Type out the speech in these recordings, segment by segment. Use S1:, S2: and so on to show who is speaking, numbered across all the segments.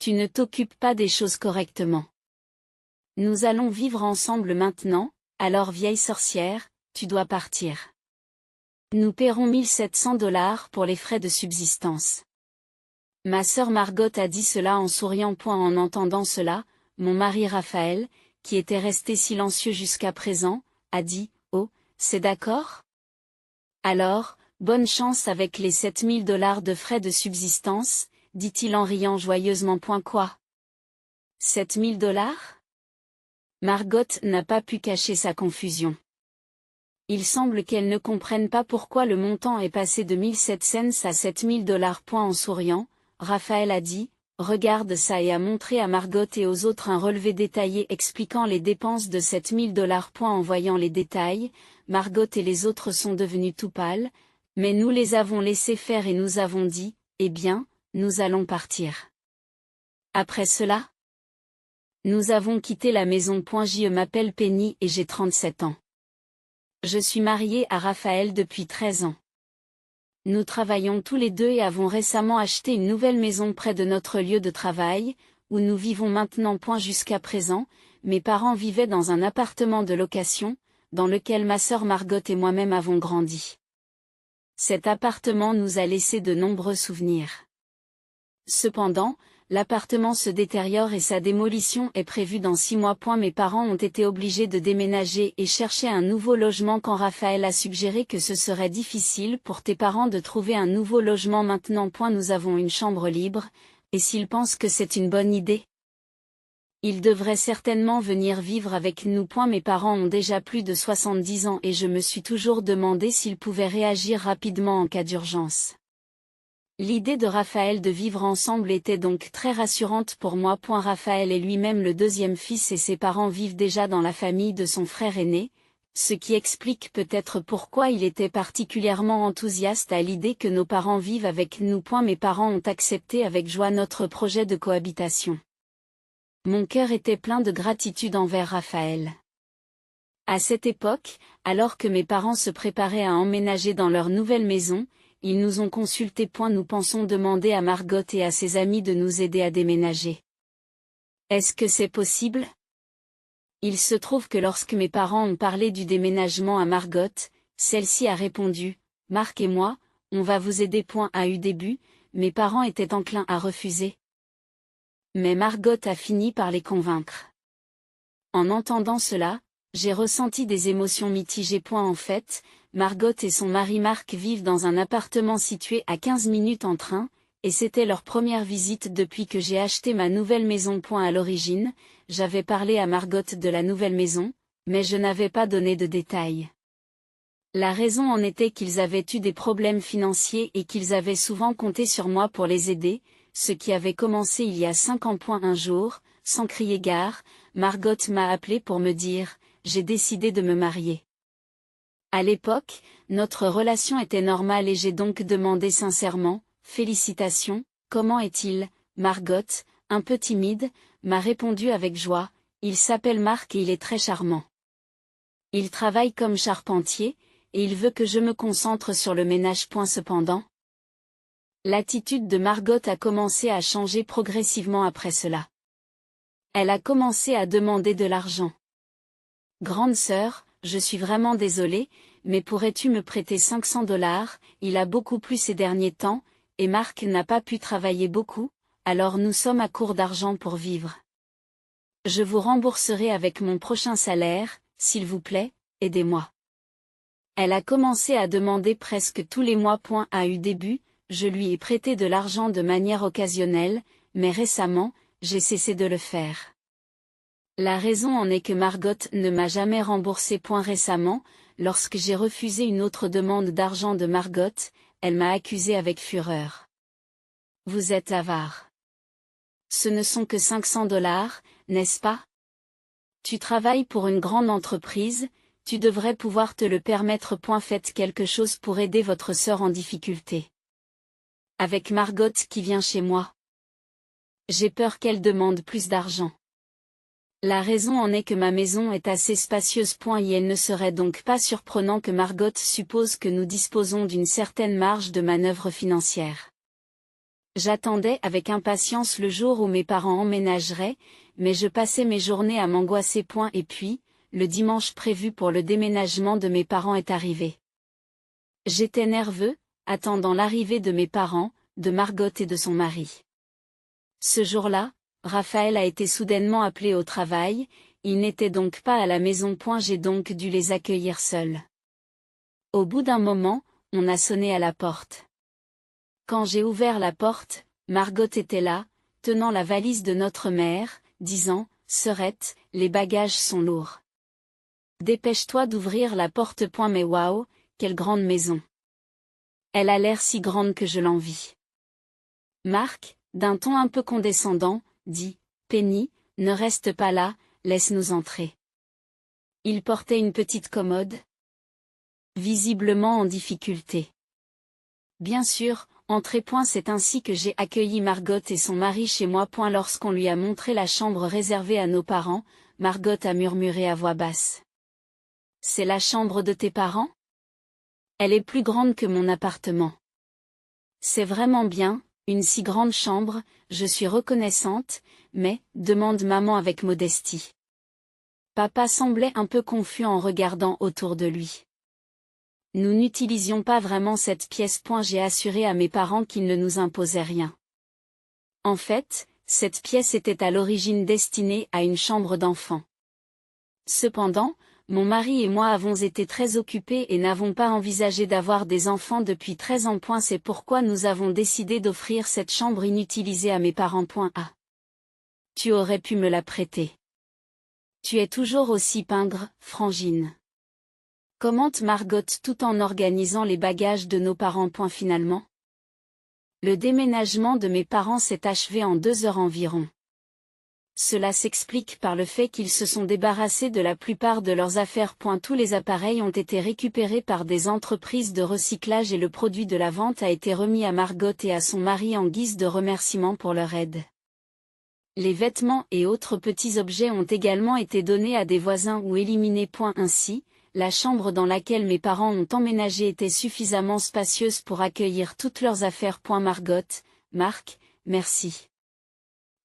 S1: Tu ne t'occupes pas des choses correctement. Nous allons vivre ensemble maintenant, alors vieille sorcière, tu dois partir. Nous paierons $1700 pour les frais de subsistance. Ma sœur Margot a dit cela en souriant. En entendant cela, mon mari Raphaël, qui était resté silencieux jusqu'à présent, a dit « Oh, c'est d'accord ? Alors, bonne chance avec les $7000 de frais de subsistance », dit-il en riant joyeusement. Quoi ? $7000 ? Margot n'a pas pu cacher sa confusion. Il semble qu'elle ne comprenne pas pourquoi le montant est passé de 1700 à $7000. En souriant, Raphaël a dit « Regarde ça » et a montré à Margot et aux autres un relevé détaillé expliquant les dépenses de $7000. En voyant les détails, Margot et les autres sont devenus tout pâles, mais nous les avons laissés faire et nous avons dit « Eh bien, nous allons partir. » Après cela, nous avons quitté la maison. Je m'appelle Penny et j'ai 37 ans. Je suis mariée à Raphaël depuis 13 ans. Nous travaillons tous les deux et avons récemment acheté une nouvelle maison près de notre lieu de travail, où nous vivons maintenant. Jusqu'à présent, mes parents vivaient dans un appartement de location, dans lequel ma sœur Margot et moi-même avons grandi. Cet appartement nous a laissé de nombreux souvenirs. Cependant, l'appartement se détériore et sa démolition est prévue dans 6 mois. Mes parents ont été obligés de déménager et chercher un nouveau logement quand Raphaël a suggéré que ce serait difficile pour tes parents de trouver un nouveau logement maintenant. Nous avons une chambre libre, et s'ils pensent que c'est une bonne idée, ils devraient certainement venir vivre avec nous. Mes parents ont déjà plus de 70 ans et je me suis toujours demandé s'ils pouvaient réagir rapidement en cas d'urgence. L'idée de Raphaël de vivre ensemble était donc très rassurante pour moi. Raphaël est lui-même le deuxième fils et ses parents vivent déjà dans la famille de son frère aîné, ce qui explique peut-être pourquoi il était particulièrement enthousiaste à l'idée que nos parents vivent avec nous. Mes parents ont accepté avec joie notre projet de cohabitation. Mon cœur était plein de gratitude envers Raphaël. À cette époque, alors que mes parents se préparaient à emménager dans leur nouvelle maison, ils nous ont consultés. Nous pensons demander à Margot et à ses amis de nous aider à déménager. Est-ce que c'est possible ? Il se trouve que lorsque mes parents ont parlé du déménagement à Margot, celle-ci a répondu « Marc et moi, on va vous aider. » Au début, mes parents étaient enclins à refuser. Mais Margot a fini par les convaincre. En entendant cela, j'ai ressenti des émotions mitigées. En fait, Margot et son mari Marc vivent dans un appartement situé à 15 minutes en train, et c'était leur première visite depuis que j'ai acheté ma nouvelle maison. À l'origine, j'avais parlé à Margot de la nouvelle maison, mais je n'avais pas donné de détails. La raison en était qu'ils avaient eu des problèmes financiers et qu'ils avaient souvent compté sur moi pour les aider, ce qui avait commencé il y a 5 ans. Un jour, sans crier gare, Margot m'a appelé pour me dire « J'ai décidé de me marier ». À l'époque, notre relation était normale et j'ai donc demandé sincèrement « Félicitations, comment est-il ?» Margot, un peu timide, m'a répondu avec joie « Il s'appelle Marc et il est très charmant. Il travaille comme charpentier, et il veut que je me concentre sur le ménage. » Cependant, l'attitude de Margot a commencé à changer progressivement après cela. Elle a commencé à demander de l'argent. « Grande sœur, je suis vraiment désolée, mais pourrais-tu me prêter $500 ? Il a beaucoup plu ces derniers temps, et Marc n'a pas pu travailler beaucoup, alors nous sommes à court d'argent pour vivre. Je vous rembourserai avec mon prochain salaire, s'il vous plaît, aidez-moi. » Elle a commencé à demander presque tous les mois. Au début, je lui ai prêté de l'argent de manière occasionnelle, mais récemment, j'ai cessé de le faire. La raison en est que Margot ne m'a jamais remboursé. Récemment, lorsque j'ai refusé une autre demande d'argent de Margot, elle m'a accusé avec fureur. « Vous êtes avare. Ce ne sont que $500, n'est-ce pas ? Tu travailles pour une grande entreprise, tu devrais pouvoir te le permettre. Faites quelque chose pour aider votre sœur en difficulté. » Avec Margot qui vient chez moi, j'ai peur qu'elle demande plus d'argent. La raison en est que ma maison est assez spacieuse. Et il ne serait donc pas surprenant que Margot suppose que nous disposons d'une certaine marge de manœuvre financière. J'attendais avec impatience le jour où mes parents emménageraient, mais je passais mes journées à m'angoisser. Et puis, le dimanche prévu pour le déménagement de mes parents est arrivé. J'étais nerveux, attendant l'arrivée de mes parents, de Margot et de son mari. Ce jour-là, Raphaël a été soudainement appelé au travail, il n'était donc pas à la maison. J'ai donc dû les accueillir seuls. Au bout d'un moment, on a sonné à la porte. Quand j'ai ouvert la porte, Margot était là, tenant la valise de notre mère, disant « Sœurette, les bagages sont lourds. Dépêche-toi d'ouvrir la porte. Mais waouh, quelle grande maison. Elle a l'air si grande que je l'envie. » Marc, d'un ton un peu condescendant, dit « Penny, ne reste pas là, laisse-nous entrer. » Il portait une petite commode, visiblement en difficulté. Bien sûr, entrez. C'est ainsi que j'ai accueilli Margot et son mari chez moi. Lorsqu'on lui a montré la chambre réservée à nos parents, Margot a murmuré à voix basse. « C'est la chambre de tes parents ? Elle est plus grande que mon appartement. » « C'est vraiment bien, une si grande chambre, je suis reconnaissante, mais, demande maman avec modestie. Papa semblait un peu confus en regardant autour de lui. Nous n'utilisions pas vraiment cette pièce. J'ai assuré à mes parents qu'ils ne nous imposaient rien. En fait, cette pièce était à l'origine destinée à une chambre d'enfant. Cependant, mon mari et moi avons été très occupés et n'avons pas envisagé d'avoir des enfants depuis 13 ans. C'est pourquoi nous avons décidé d'offrir cette chambre inutilisée à mes parents. Tu aurais pu me la prêter. Tu es toujours aussi pingre, Frangine. Commente Margot tout en organisant les bagages de nos parents. Finalement, le déménagement de mes parents s'est achevé en 2 heures environ. Cela s'explique par le fait qu'ils se sont débarrassés de la plupart de leurs affaires. Tous les appareils ont été récupérés par des entreprises de recyclage et le produit de la vente a été remis à Margot et à son mari en guise de remerciement pour leur aide. Les vêtements et autres petits objets ont également été donnés à des voisins ou éliminés. Ainsi, la chambre dans laquelle mes parents ont emménagé était suffisamment spacieuse pour accueillir toutes leurs affaires. Margot, Marc, merci.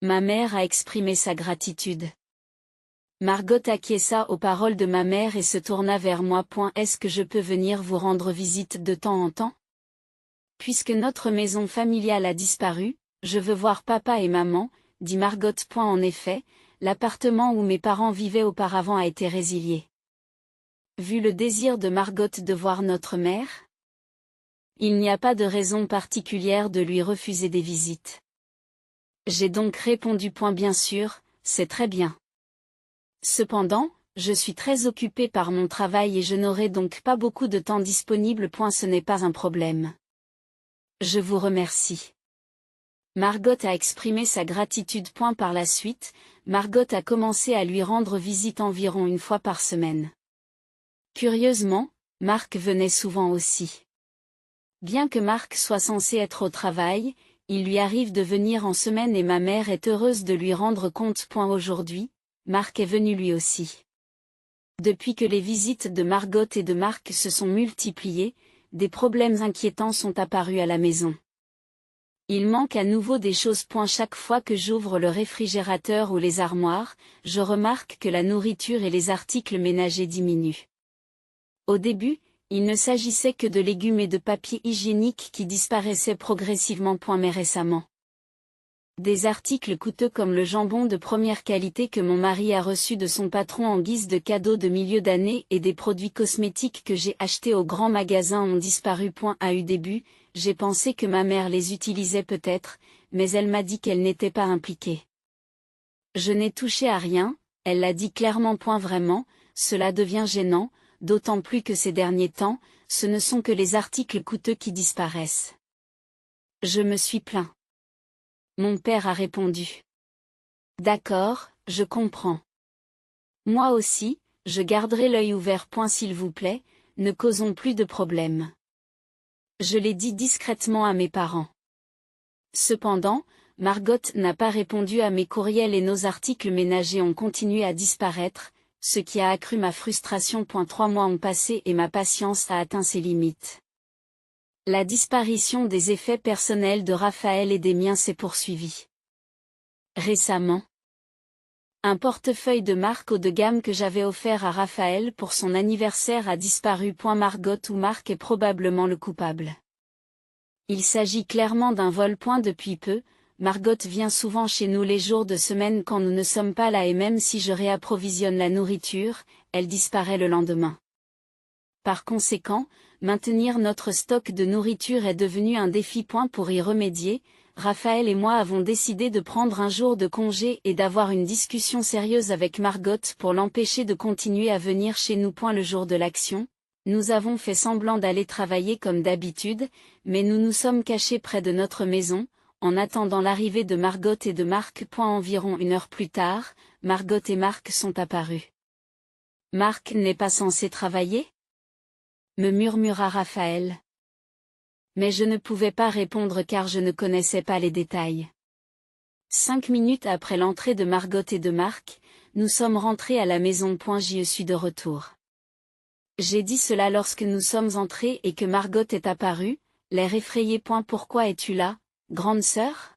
S1: Ma mère a exprimé sa gratitude. Margot acquiesça aux paroles de ma mère et se tourna vers moi. Est-ce que je peux venir vous rendre visite de temps en temps ? Puisque notre maison familiale a disparu, je veux voir papa et maman, dit Margot. En effet, l'appartement où mes parents vivaient auparavant a été résilié. Vu le désir de Margot de voir notre mère, il n'y a pas de raison particulière de lui refuser des visites. J'ai donc répondu. Bien sûr, c'est très bien. Cependant, je suis très occupée par mon travail et je n'aurai donc pas beaucoup de temps disponible. Ce n'est pas un problème. Je vous remercie. Margot a exprimé sa gratitude. Par la suite, Margot a commencé à lui rendre visite environ 1 fois par semaine. Curieusement, Marc venait souvent aussi. Bien que Marc soit censé être au travail, il lui arrive de venir en semaine et ma mère est heureuse de lui rendre compte. Aujourd'hui, Marc est venu lui aussi. Depuis que les visites de Margot et de Marc se sont multipliées, des problèmes inquiétants sont apparus à la maison. Il manque à nouveau des choses. Chaque fois que j'ouvre le réfrigérateur ou les armoires, je remarque que la nourriture et les articles ménagers diminuent. Au début, il ne s'agissait que de légumes et de papier hygiénique qui disparaissaient progressivement. Mais récemment, des articles coûteux comme le jambon de première qualité que mon mari a reçu de son patron en guise de cadeau de milieu d'année et des produits cosmétiques que j'ai achetés au grand magasin ont disparu. À eu début, j'ai pensé que ma mère les utilisait peut-être, mais elle m'a dit qu'elle n'était pas impliquée. Je n'ai touché à rien, elle l'a dit clairement. Vraiment, cela devient gênant, d'autant plus que ces derniers temps, ce ne sont que les articles coûteux qui disparaissent. Je me suis plaint. Mon père a répondu. D'accord, je comprends. Moi aussi, je garderai l'œil ouvert. S'il vous plaît, ne causons plus de problèmes. Je l'ai dit discrètement à mes parents. Cependant, Margot n'a pas répondu à mes courriels et nos articles ménagers ont continué à disparaître, ce qui a accru ma frustration. 3 mois ont passé et ma patience a atteint ses limites. La disparition des effets personnels de Raphaël et des miens s'est poursuivie. Récemment, un portefeuille de marque haut de gamme que j'avais offert à Raphaël pour son anniversaire a disparu. Margot ou Marc est probablement le coupable. Il s'agit clairement d'un vol. Depuis peu, Margot vient souvent chez nous les jours de semaine quand nous ne sommes pas là et même si je réapprovisionne la nourriture, elle disparaît le lendemain. Par conséquent, maintenir notre stock de nourriture est devenu un défi. Pour y remédier, Raphaël et moi avons décidé de prendre un jour de congé et d'avoir une discussion sérieuse avec Margot pour l'empêcher de continuer à venir chez nous. Le jour de l'action, nous avons fait semblant d'aller travailler comme d'habitude, mais nous nous sommes cachés près de notre maison, en attendant l'arrivée de Margot et de Marc. Environ 1 heure plus tard, Margot et Marc sont apparus. Marc n'est pas censé travailler ? Me murmura Raphaël. Mais je ne pouvais pas répondre car je ne connaissais pas les détails. 5 minutes après l'entrée de Margot et de Marc, nous sommes rentrés à la maison. Je suis de retour. J'ai dit cela lorsque nous sommes entrés et que Margot est apparue, l'air effrayé. Pourquoi es-tu là, grande sœur ?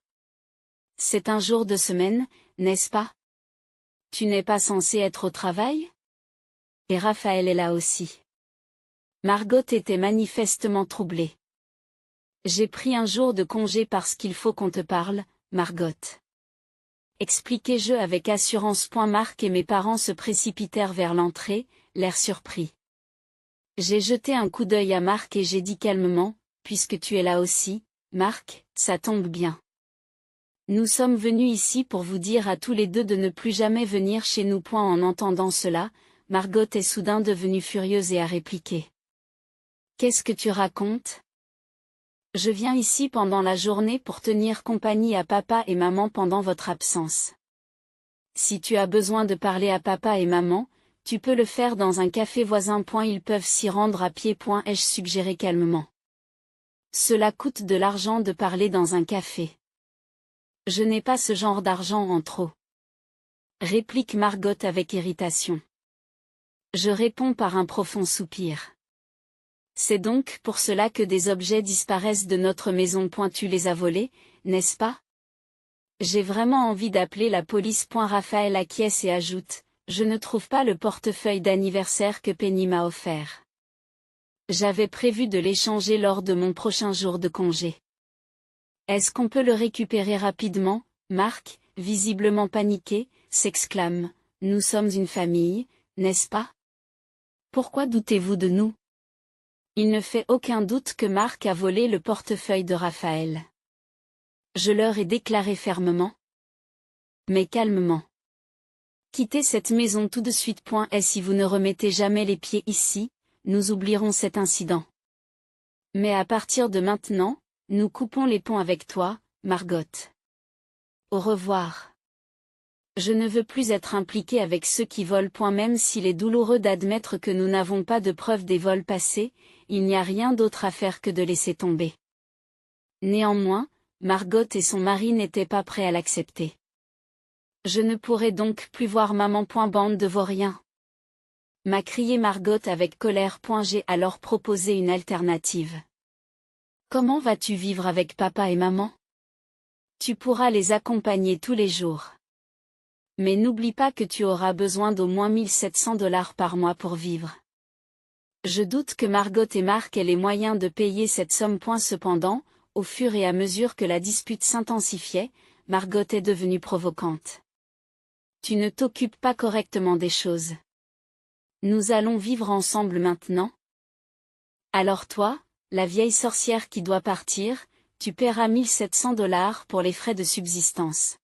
S1: C'est un jour de semaine, n'est-ce pas ? Tu n'es pas censée être au travail ? Et Raphaël est là aussi. Margot était manifestement troublée. J'ai pris un jour de congé parce qu'il faut qu'on te parle, Margot. Expliquai-je avec assurance. Marc et mes parents se précipitèrent vers l'entrée, l'air surpris. J'ai jeté un coup d'œil à Marc et j'ai dit calmement, puisque tu es là aussi, Marc, ça tombe bien. Nous sommes venus ici pour vous dire à tous les deux de ne plus jamais venir chez nous. En entendant cela, Margot est soudain devenue furieuse et a répliqué. Qu'est-ce que tu racontes ? Je viens ici pendant la journée pour tenir compagnie à papa et maman pendant votre absence. Si tu as besoin de parler à papa et maman, tu peux le faire dans un café voisin. Ils peuvent s'y rendre à pied. Ai-je suggéré calmement. Cela coûte de l'argent de parler dans un café. Je n'ai pas ce genre d'argent en trop. Réplique Margot avec irritation. Je réponds par un profond soupir. C'est donc pour cela que des objets disparaissent de notre maison. Tu les as volés, n'est-ce pas ? J'ai vraiment envie d'appeler la police. Raphaël acquiesce et ajoute, je ne trouve pas le portefeuille d'anniversaire que Penny m'a offert. J'avais prévu de l'échanger lors de mon prochain jour de congé. Est-ce qu'on peut le récupérer rapidement ? Marc, visiblement paniqué, s'exclame, nous sommes une famille, n'est-ce pas ? Pourquoi doutez-vous de nous ? Il ne fait aucun doute que Marc a volé le portefeuille de Raphaël. Je leur ai déclaré fermement. Mais calmement. Quittez cette maison tout de suite. Et si vous ne remettez jamais les pieds ici, nous oublierons cet incident. Mais à partir de maintenant, nous coupons les ponts avec toi, Margot. Au revoir. Je ne veux plus être impliqué avec ceux qui volent. Même s'il est douloureux d'admettre que nous n'avons pas de preuves des vols passés, il n'y a rien d'autre à faire que de laisser tomber. Néanmoins, Margot et son mari n'étaient pas prêts à l'accepter. Je ne pourrai donc plus voir maman. Bande de vauriens. M'a crié Margot avec colère. J'ai alors proposé une alternative. Comment vas-tu vivre avec papa et maman ? Tu pourras les accompagner tous les jours. Mais n'oublie pas que tu auras besoin d'au moins $1 700 par mois pour vivre. Je doute que Margot et Marc aient les moyens de payer cette somme. Cependant, au fur et à mesure que la dispute s'intensifiait, Margot est devenue provocante. Tu ne t'occupes pas correctement des choses. Nous allons vivre ensemble maintenant. Alors toi, la vieille sorcière qui doit partir, tu paieras $1 700 pour les frais de subsistance.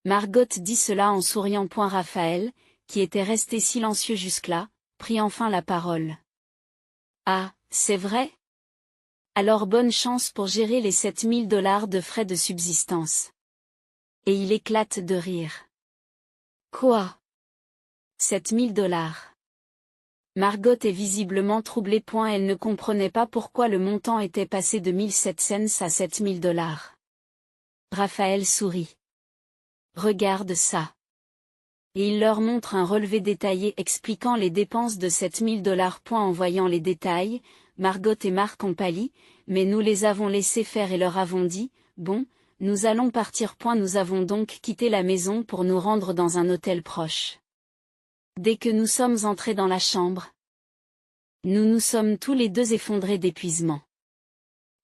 S1: Margot dit cela en souriant. Raphaël, qui était resté silencieux jusque-là, prit enfin la parole. Ah, c'est vrai ? Alors bonne chance pour gérer les $7 000 de frais de subsistance. Et il éclate de rire. Quoi ? $7 000. Margot est visiblement troublée. Elle ne comprenait pas pourquoi le montant était passé de 1700 cents à $7 000. Raphaël sourit. Regarde ça. Et il leur montre un relevé détaillé expliquant les dépenses de $7 000. En voyant les détails, Margot et Marc ont pâli, mais nous les avons laissés faire et leur avons dit, bon, nous allons partir. Nous avons donc quitté la maison pour nous rendre dans un hôtel proche. Dès que nous sommes entrés dans la chambre, nous nous sommes tous les deux effondrés d'épuisement.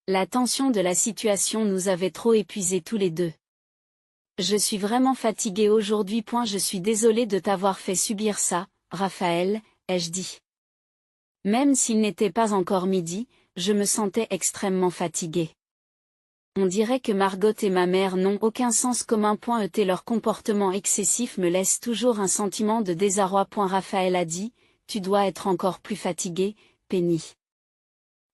S1: La tension de la situation nous avait trop épuisés tous les deux. Je suis vraiment fatiguée aujourd'hui. Je suis désolée de t'avoir fait subir ça, Raphaël, ai-je dit. Même s'il n'était pas encore midi, je me sentais extrêmement fatiguée. On dirait que Margot et ma mère n'ont aucun sens commun. Et leur comportement excessif me laisse toujours un sentiment de désarroi. Raphaël a dit, tu dois être encore plus fatiguée, Penny.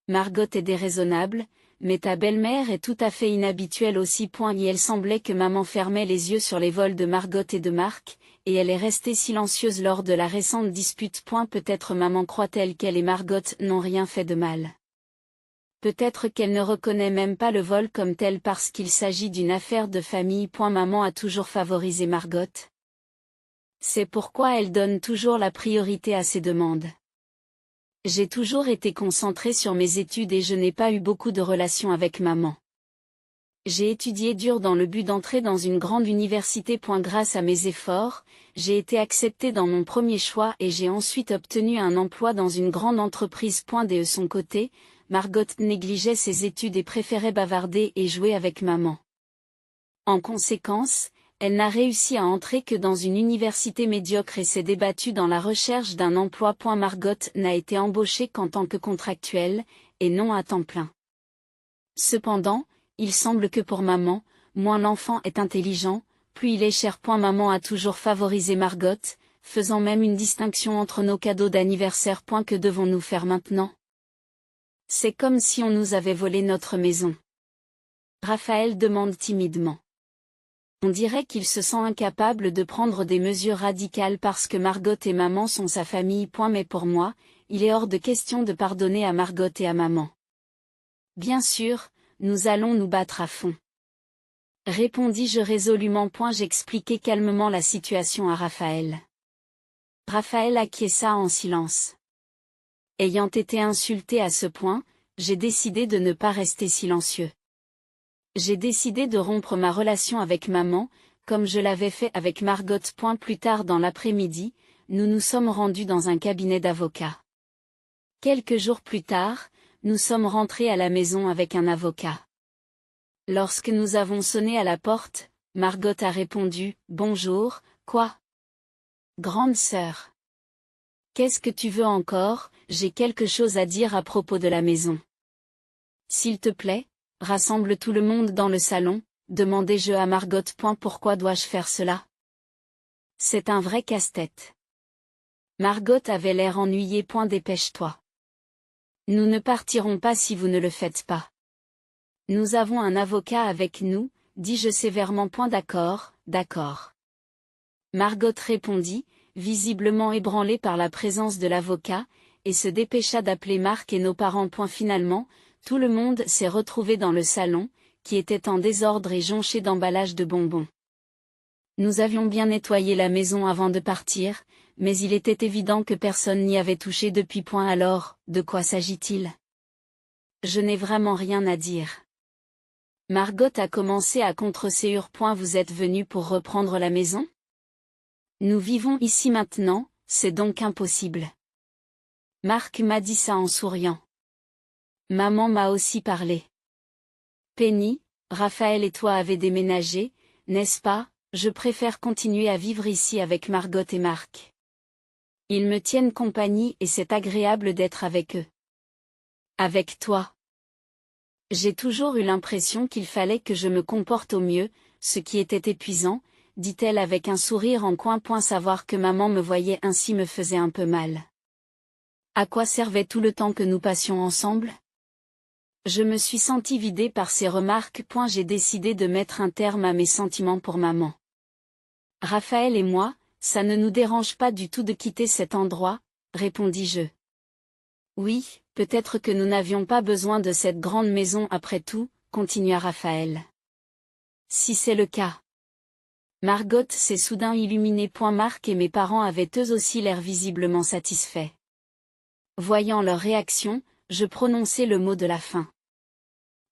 S1: Margot est déraisonnable, mais ta belle-mère est tout à fait inhabituelle aussi. Et elle semblait que maman fermait les yeux sur les vols de Margot et de Marc, et elle est restée silencieuse lors de la récente dispute. Peut-être maman croit-elle qu'elle et Margot n'ont rien fait de mal. Peut-être qu'elle ne reconnaît même pas le vol comme tel parce qu'il s'agit d'une affaire de famille. Maman a toujours favorisé Margot. C'est pourquoi elle donne toujours la priorité à ses demandes. J'ai toujours été concentrée sur mes études et je n'ai pas eu beaucoup de relations avec maman. J'ai étudié dur dans le but d'entrer dans une grande université. Grâce à mes efforts, j'ai été acceptée dans mon premier choix et j'ai ensuite obtenu un emploi dans une grande entreprise. De son côté, Margot négligeait ses études et préférait bavarder et jouer avec maman. En conséquence, elle n'a réussi à entrer que dans une université médiocre et s'est débattue dans la recherche d'un emploi. Margot n'a été embauchée qu'en tant que contractuelle, et non à temps plein. Cependant, il semble que pour maman, moins l'enfant est intelligent, plus il est cher. Maman a toujours favorisé Margot, faisant même une distinction entre nos cadeaux d'anniversaire. Que devons-nous faire maintenant? C'est comme si on nous avait volé notre maison. Raphaël demande timidement. On dirait qu'il se sent incapable de prendre des mesures radicales parce que Margot et maman sont sa famille. Mais pour moi, il est hors de question de pardonner à Margot et à maman. Bien sûr, nous allons nous battre à fond. Répondis-je résolument. J'expliquai calmement la situation à Raphaël. Raphaël acquiesça en silence. Ayant été insulté à ce point, j'ai décidé de ne pas rester silencieux. J'ai décidé de rompre ma relation avec maman, comme je l'avais fait avec Margot. Plus tard dans l'après-midi, nous nous sommes rendus dans un cabinet d'avocats. Quelques jours plus tard, nous sommes rentrés à la maison avec un avocat. Lorsque nous avons sonné à la porte, Margot a répondu « Bonjour, quoi ? Grande sœur. Qu'est-ce que tu veux encore ? J'ai quelque chose à dire à propos de la maison. S'il te plaît, rassemble tout le monde dans le salon, demandai-je à Margot. Pourquoi dois-je faire cela ? C'est un vrai casse-tête. Margot avait l'air ennuyée. Dépêche-toi. Nous ne partirons pas si vous ne le faites pas. Nous avons un avocat avec nous, dis-je sévèrement. D'accord, d'accord. Margot répondit, visiblement ébranlée par la présence de l'avocat, et se dépêcha d'appeler Marc et nos parents. Finalement, tout le monde s'est retrouvé dans le salon, qui était en désordre et jonché d'emballages de bonbons. Nous avions bien nettoyé la maison avant de partir, mais il était évident que personne n'y avait touché depuis. Alors, de quoi s'agit-il ? Je n'ai vraiment rien à dire. Margot a commencé à contreséur. Vous êtes venu pour reprendre la maison ? Nous vivons ici maintenant, c'est donc impossible. Marc m'a dit ça en souriant. Maman m'a aussi parlé. Penny, Raphaël et toi avez déménagé, n'est-ce pas ? Je préfère continuer à vivre ici avec Margot et Marc. Ils me tiennent compagnie et c'est agréable d'être avec eux. Avec toi. J'ai toujours eu l'impression qu'il fallait que je me comporte au mieux, ce qui était épuisant, dit-elle avec un sourire en coin. Savoir que maman me voyait ainsi me faisait un peu mal. À quoi servait tout le temps que nous passions ensemble ? Je me suis sentie vidée par ces remarques. J'ai décidé de mettre un terme à mes sentiments pour maman. Raphaël et moi, ça ne nous dérange pas du tout de quitter cet endroit, répondis-je. Oui, peut-être que nous n'avions pas besoin de cette grande maison après tout, continua Raphaël. Si c'est le cas. Margot s'est soudain illuminée. Marc et mes parents avaient eux aussi l'air visiblement satisfaits. Voyant leur réaction, je prononçai le mot de la fin.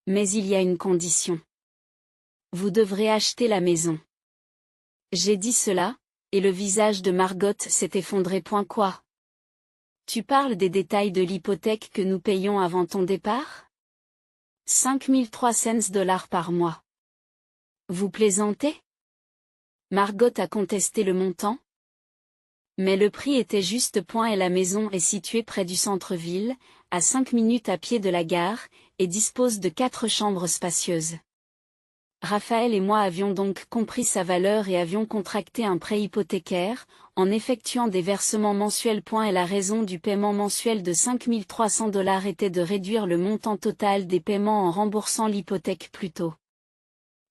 S1: Mais il y a une condition. Vous devrez acheter la maison. J'ai dit cela, et le visage de Margot s'est effondré. Quoi? Tu parles des détails de l'hypothèque que nous payons avant ton départ? 5300 dollars par mois. Vous plaisantez? Margot a contesté le montant. Mais le prix était juste. Et la maison est située près du centre-ville, à 5 minutes à pied de la gare, et dispose de 4 chambres spacieuses. Raphaël et moi avions donc compris sa valeur et avions contracté un prêt hypothécaire, en effectuant des versements mensuels. Et la raison du paiement mensuel de 5300 dollars était de réduire le montant total des paiements en remboursant l'hypothèque plus tôt.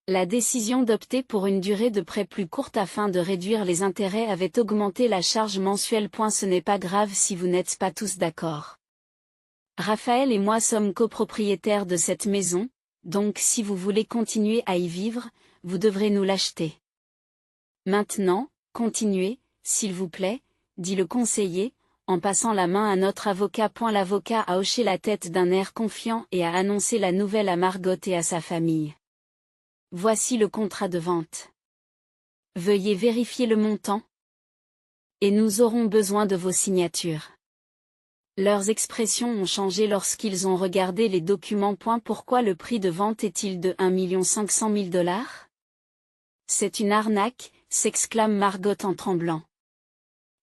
S1: La décision d'opter pour une durée de prêt plus courte afin de réduire les intérêts avait augmenté la charge mensuelle. Ce n'est pas grave si vous n'êtes pas tous d'accord. Raphaël et moi sommes copropriétaires de cette maison, donc si vous voulez continuer à y vivre, vous devrez nous l'acheter. Maintenant, continuez, s'il vous plaît, dit le conseiller, en passant la main à notre avocat. L'avocat a hoché la tête d'un air confiant et a annoncé la nouvelle à Margot et à sa famille. Voici le contrat de vente. Veuillez vérifier le montant. Et nous aurons besoin de vos signatures. Leurs expressions ont changé lorsqu'ils ont regardé les documents. Pourquoi le prix de vente est-il de 1 500 000 dollars? C'est une arnaque, s'exclame Margot en tremblant.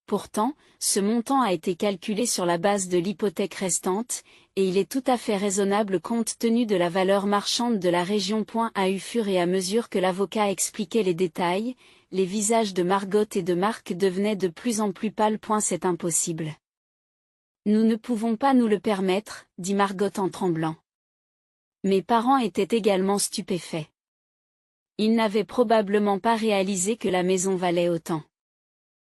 S1: Pourtant, ce montant a été calculé sur la base de l'hypothèque restante, et il est tout à fait raisonnable compte tenu de la valeur marchande de la région. Au fur et à mesure que l'avocat expliquait les détails, les visages de Margot et de Marc devenaient de plus en plus pâles. C'est impossible. Nous ne pouvons pas nous le permettre, dit Margot en tremblant. Mes parents étaient également stupéfaits. Ils n'avaient probablement pas réalisé que la maison valait autant.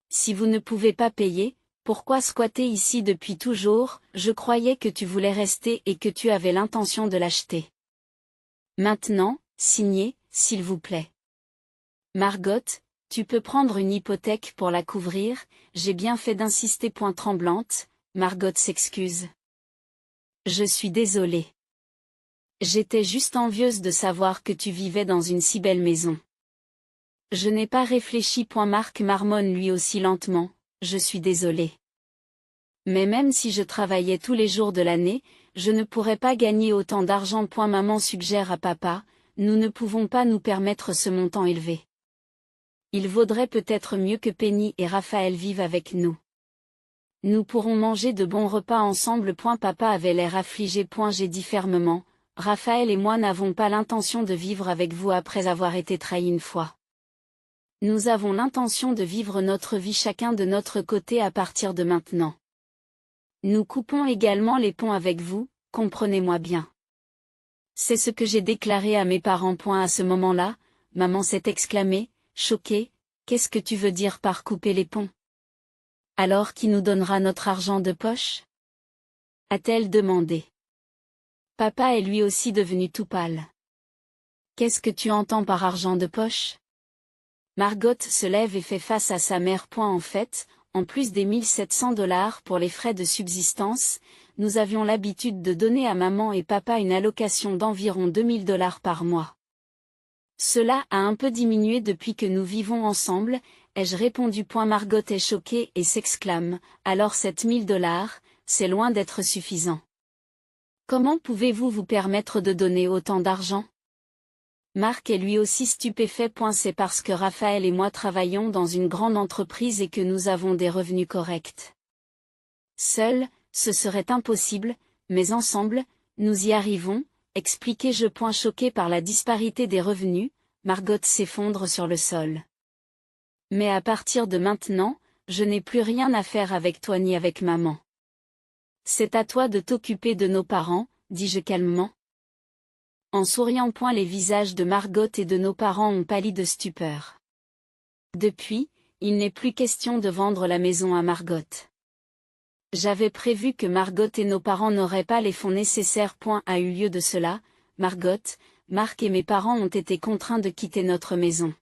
S1: Si vous ne pouvez pas payer, pourquoi squatter ici depuis toujours? Je croyais que tu voulais rester et que tu avais l'intention de l'acheter. Maintenant, signez, s'il vous plaît. Margot, tu peux prendre une hypothèque pour la couvrir, j'ai bien fait d'insister. Tremblante, Margot s'excuse. Je suis désolée. J'étais juste envieuse de savoir que tu vivais dans une si belle maison. Je n'ai pas réfléchi. Marc marmonne lui aussi lentement, je suis désolé. Mais même si je travaillais tous les jours de l'année, je ne pourrais pas gagner autant d'argent. Maman suggère à papa, nous ne pouvons pas nous permettre ce montant élevé. Il vaudrait peut-être mieux que Penny et Raphaël vivent avec nous. Nous pourrons manger de bons repas ensemble. Papa avait l'air affligé. J'ai dit fermement, Raphaël et moi n'avons pas l'intention de vivre avec vous après avoir été trahis une fois. Nous avons l'intention de vivre notre vie chacun de notre côté à partir de maintenant. Nous coupons également les ponts avec vous, comprenez-moi bien. C'est ce que j'ai déclaré à mes parents. À ce moment-là, maman s'est exclamée, choquée, qu'est-ce que tu veux dire par couper les ponts? Alors qui nous donnera notre argent de poche? A-t-elle demandé. Papa est lui aussi devenu tout pâle. Qu'est-ce que tu entends par argent de poche? Margot se lève et fait face à sa mère. En fait, en plus des 1700 dollars pour les frais de subsistance, nous avions l'habitude de donner à maman et papa une allocation d'environ 2000 dollars par mois. Cela a un peu diminué depuis que nous vivons ensemble, ai-je répondu. Margot est choquée et s'exclame, alors 7000 dollars, c'est loin d'être suffisant. Comment pouvez-vous vous permettre de donner autant d'argent? Marc est lui aussi stupéfait. C'est parce que Raphaël et moi travaillons dans une grande entreprise et que nous avons des revenus corrects. Seul, ce serait impossible, mais ensemble, nous y arrivons, expliquai-je. Choqué par la disparité des revenus, Margot s'effondre sur le sol. Mais à partir de maintenant, je n'ai plus rien à faire avec toi ni avec maman. C'est à toi de t'occuper de nos parents, dis-je calmement. En souriant. Les visages de Margot et de nos parents ont pâli de stupeur. Depuis, il n'est plus question de vendre la maison à Margot. J'avais prévu que Margot et nos parents n'auraient pas les fonds nécessaires. A eu lieu de cela, Margot, Marc et mes parents ont été contraints de quitter notre maison.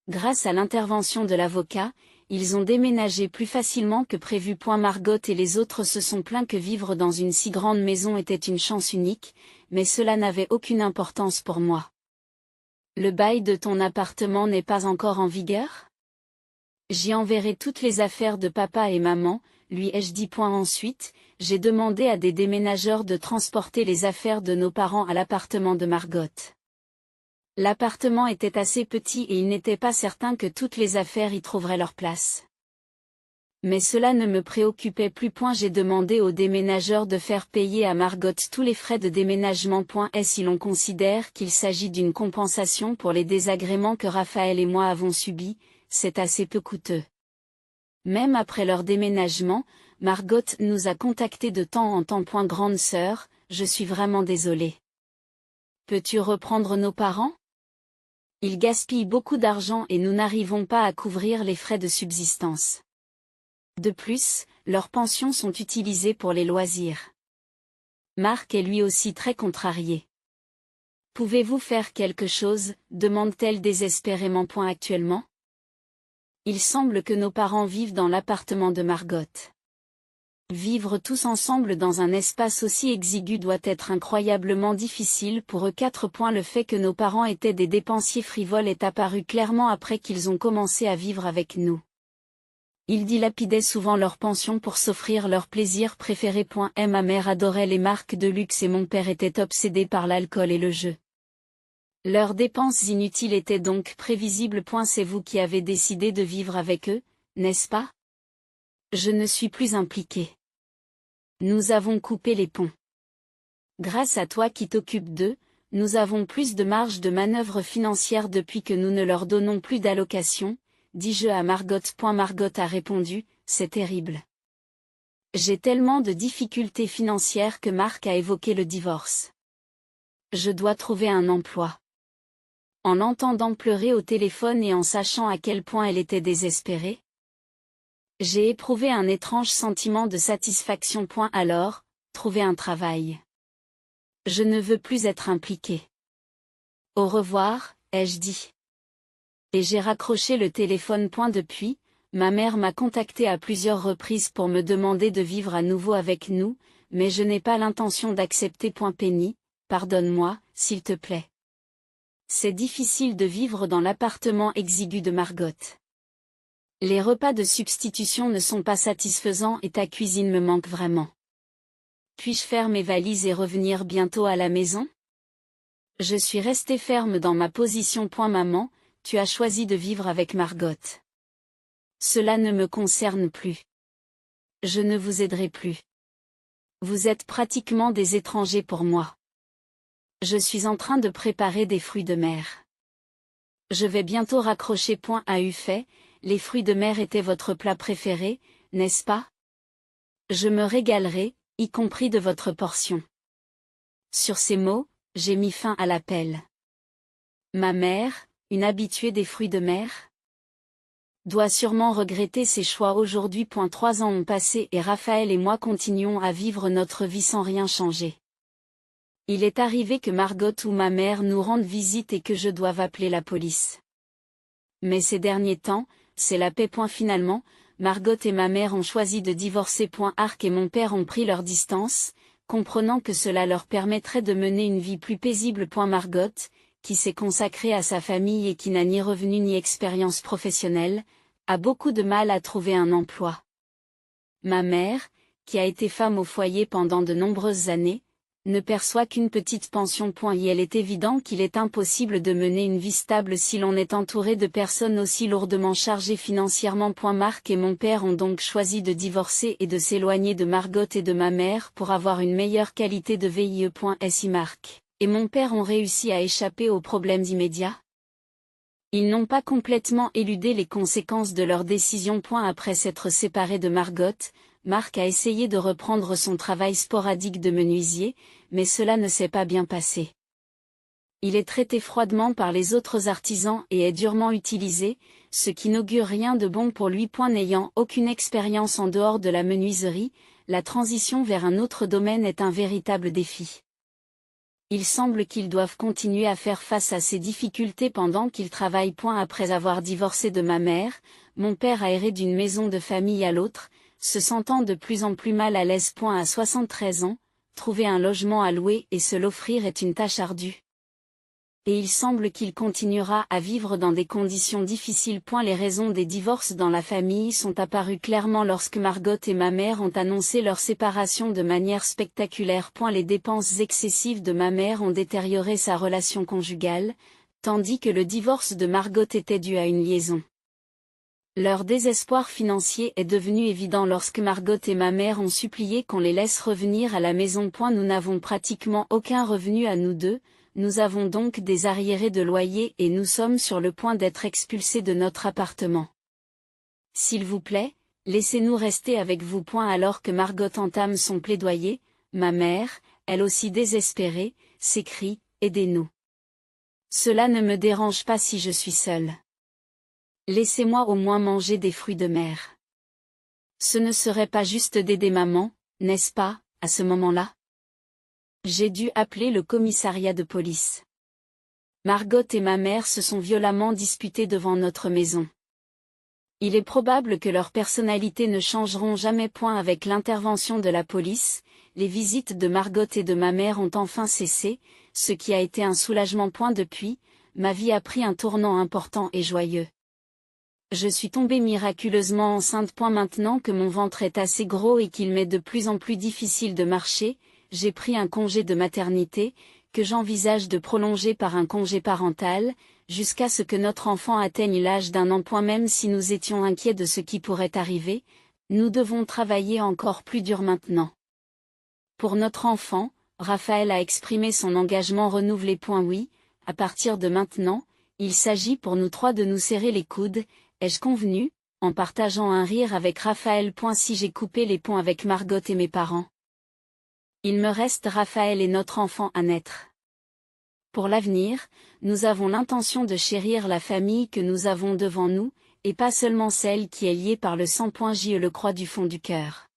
S1: Grâce à l'intervention de l'avocat, ils ont déménagé plus facilement que prévu. Margot et les autres se sont plaints que vivre dans une si grande maison était une chance unique, mais cela n'avait aucune importance pour moi. Le bail de ton appartement n'est pas encore en vigueur? J'y enverrai toutes les affaires de papa et maman, lui ai-je dit. Ensuite, j'ai demandé à des déménageurs de transporter les affaires de nos parents à l'appartement de Margot. L'appartement était assez petit et il n'était pas certain que toutes les affaires y trouveraient leur place. Mais cela ne me préoccupait plus. J'ai demandé aux déménageurs de faire payer à Margot tous les frais de déménagement. Et si l'on considère qu'il s'agit d'une compensation pour les désagréments que Raphaël et moi avons subis, c'est assez peu coûteux. Même après leur déménagement, Margot nous a contactés de temps en temps. Grande sœur, je suis vraiment désolée. Peux-tu reprendre nos parents? Ils gaspillent beaucoup d'argent et nous n'arrivons pas à couvrir les frais de subsistance. De plus, leurs pensions sont utilisées pour les loisirs. Marc est lui aussi très contrarié. Pouvez-vous faire quelque chose, demande-t-elle désespérément. Actuellement, il semble que nos parents vivent dans l'appartement de Margot. Vivre tous ensemble dans un espace aussi exigu doit être incroyablement difficile pour eux. Le fait que nos parents étaient des dépensiers frivoles est apparu clairement après qu'ils ont commencé à vivre avec nous. Ils dilapidaient souvent leur pension pour s'offrir leurs plaisirs préférés. Ma mère adorait les marques de luxe et mon père était obsédé par l'alcool et le jeu. Leurs dépenses inutiles étaient donc prévisibles. C'est vous qui avez décidé de vivre avec eux, n'est-ce pas? Je ne suis plus impliquée. Nous avons coupé les ponts. Grâce à toi qui t'occupes d'eux, nous avons plus de marge de manœuvre financière depuis que nous ne leur donnons plus d'allocation, dis-je à Margot. Margot a répondu, c'est terrible. J'ai tellement de difficultés financières que Marc a évoqué le divorce. Je dois trouver un emploi. En l'entendant pleurer au téléphone et en sachant à quel point elle était désespérée, j'ai éprouvé un étrange sentiment de satisfaction. Alors, trouver un travail. Je ne veux plus être impliquée. Au revoir, ai-je dit. Et j'ai raccroché le téléphone. Depuis, ma mère m'a contacté à plusieurs reprises pour me demander de vivre à nouveau avec nous, mais je n'ai pas l'intention d'accepter. Penny, pardonne-moi, s'il te plaît. C'est difficile de vivre dans l'appartement exigu de Margot. Les repas de substitution ne sont pas satisfaisants et ta cuisine me manque vraiment. Puis-je faire mes valises et revenir bientôt à la maison? Je suis restée ferme dans ma position. Maman, tu as choisi de vivre avec Margot. Cela ne me concerne plus. Je ne vous aiderai plus. Vous êtes pratiquement des étrangers pour moi. Je suis en train de préparer des fruits de mer. Je vais bientôt raccrocher. À eu fait, les fruits de mer étaient votre plat préféré, n'est-ce pas? Je me régalerai, y compris de votre portion. Sur ces mots, j'ai mis fin à l'appel. Ma mère, une habituée des fruits de mer, doit sûrement regretter ses choix aujourd'hui. 3 ans ont passé et Raphaël et moi continuons à vivre notre vie sans rien changer. Il est arrivé que Margot ou ma mère nous rendent visite et que je doive appeler la police. Mais ces derniers temps, c'est la paix. Finalement, Margot et ma mère ont choisi de divorcer. Arc et mon père ont pris leur distance, comprenant que cela leur permettrait de mener une vie plus paisible. Margot, qui s'est consacrée à sa famille et qui n'a ni revenu ni expérience professionnelle, a beaucoup de mal à trouver un emploi. Ma mère, qui a été femme au foyer pendant de nombreuses années, ne perçoit qu'une petite pension. Il est évident qu'il est impossible de mener une vie stable si l'on est entouré de personnes aussi lourdement chargées financièrement. Marc et mon père ont donc choisi de divorcer et de s'éloigner de Margot et de ma mère pour avoir une meilleure qualité de vie. Si Marc et mon père ont réussi à échapper aux problèmes immédiats, ils n'ont pas complètement éludé les conséquences de leur décision. Après s'être séparé de Margot, Marc a essayé de reprendre son travail sporadique de menuisier, mais cela ne s'est pas bien passé. Il est traité froidement par les autres artisans et est durement utilisé, ce qui n'augure rien de bon pour lui. N'ayant aucune expérience en dehors de la menuiserie, la transition vers un autre domaine est un véritable défi. Il semble qu'ils doivent continuer à faire face à ces difficultés pendant qu'ils travaillent. Après avoir divorcé de ma mère, mon père a erré d'une maison de famille à l'autre, se sentant de plus en plus mal à l'aise. À 73 ans, trouver un logement à louer et se l'offrir est une tâche ardue. Et il semble qu'il continuera à vivre dans des conditions difficiles. Les raisons des divorces dans la famille sont apparues clairement lorsque Margot et ma mère ont annoncé leur séparation de manière spectaculaire. Les dépenses excessives de ma mère ont détérioré sa relation conjugale, tandis que le divorce de Margot était dû à une liaison. Leur désespoir financier est devenu évident lorsque Margot et ma mère ont supplié qu'on les laisse revenir à la maison. Nous n'avons pratiquement aucun revenu à nous deux, nous avons donc des arriérés de loyer et nous sommes sur le point d'être expulsés de notre appartement. S'il vous plaît, laissez-nous rester avec vous. Alors que Margot entame son plaidoyer, ma mère, elle aussi désespérée, s'écrie « Aidez-nous. Cela ne me dérange pas si je suis seule. Laissez-moi au moins manger des fruits de mer. Ce ne serait pas juste d'aider maman, n'est-ce pas, à ce moment-là ? J'ai dû appeler le commissariat de police. Margot et ma mère se sont violemment disputées devant notre maison. Il est probable que leurs personnalités ne changeront jamais. Avec l'intervention de la police, les visites de Margot et de ma mère ont enfin cessé, ce qui a été un soulagement. Depuis, ma vie a pris un tournant important et joyeux. Je suis tombée miraculeusement enceinte. Maintenant que mon ventre est assez gros et qu'il m'est de plus en plus difficile de marcher, j'ai pris un congé de maternité, que j'envisage de prolonger par un congé parental, jusqu'à ce que notre enfant atteigne l'âge d'1 an. Même si nous étions inquiets de ce qui pourrait arriver, nous devons travailler encore plus dur maintenant. Pour notre enfant, Raphaël a exprimé son engagement renouvelé. Oui, à partir de maintenant, il s'agit pour nous 3 de nous serrer les coudes, ai-je convenu, en partageant un rire avec Raphaël. Si j'ai coupé les ponts avec Margot et mes parents, il me reste Raphaël et notre enfant à naître. Pour l'avenir, nous avons l'intention de chérir la famille que nous avons devant nous, et pas seulement celle qui est liée par le sang. Je le crois du fond du cœur.